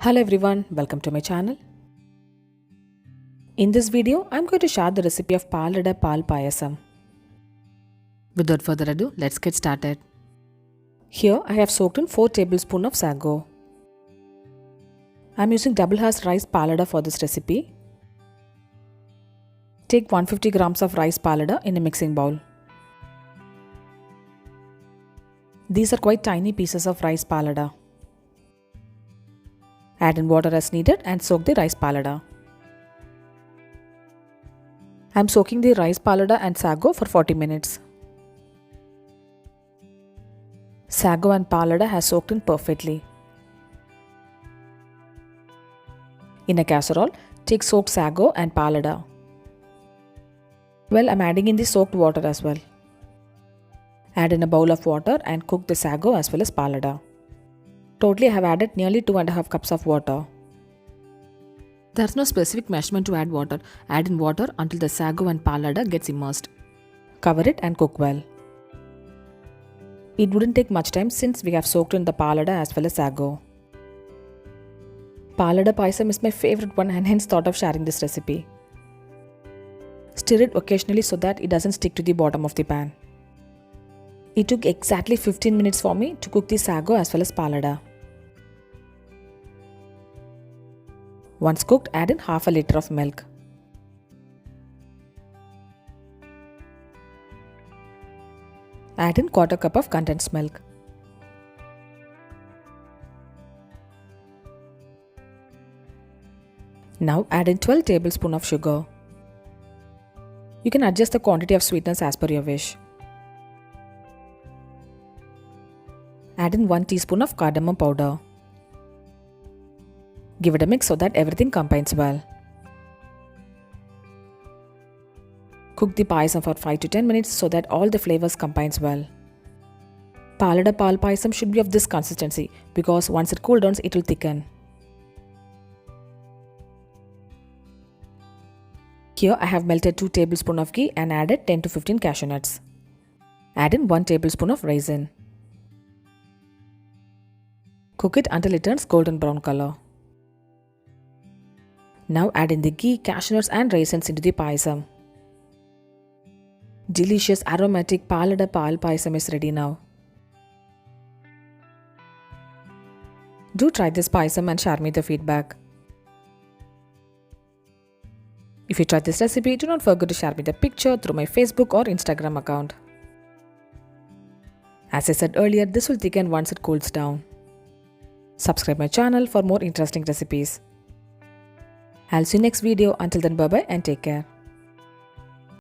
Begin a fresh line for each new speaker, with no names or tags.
Hello everyone, welcome to my channel. In this video, I'm going to share the recipe of Palada Paal Payasam. Without further ado, let's get started. Here I have soaked in 4 tablespoons of sago. I'm using double hash rice palada for this recipe. Take 150 grams of rice palada in a mixing bowl. These are quite tiny pieces of rice palada. Add in water as needed and soak the rice palada. I am soaking the rice palada and sago for 40 minutes. Sago and palada has soaked in perfectly. In a casserole, take soaked sago and palada. Well, I am adding in the soaked water as well. Add in a bowl of water and cook the sago as well as palada. Totally, I have added nearly 2.5 cups of water. There is no specific measurement to add water. Add in water until the sago and palada gets immersed. Cover it and cook well. It wouldn't take much time since we have soaked in the palada as well as sago. Palada Payasam is my favorite one and hence thought of sharing this recipe. Stir it occasionally so that it doesn't stick to the bottom of the pan. It took exactly 15 minutes for me to cook the sago as well as palada. Once cooked, add in half a liter of milk. Add in quarter cup of condensed milk. Now add in 12 tablespoons of sugar. You can adjust the quantity of sweetness as per your wish. Add in 1 teaspoon of cardamom powder. Give it a mix so that everything combines well. Cook the payasam for 5 to 10 minutes so that all the flavors combines well. Palada Paal Payasam should be of this consistency because once it cools down, it will thicken. Here I have melted 2 tablespoons of ghee and added 10 to 15 cashew nuts. Add in 1 tablespoon of raisin. Cook it until it turns golden brown color. Now add in the ghee, cashew nuts and raisins into the payasam. Delicious aromatic Palada Paal Payasam is ready now. Do try this payasam and share me the feedback. If you tried this recipe, do not forget to share me the picture through my Facebook or Instagram account. As I said earlier, this will thicken once it cools down. Subscribe my channel for more interesting recipes. I'll see you next video. Until then, bye bye and take care.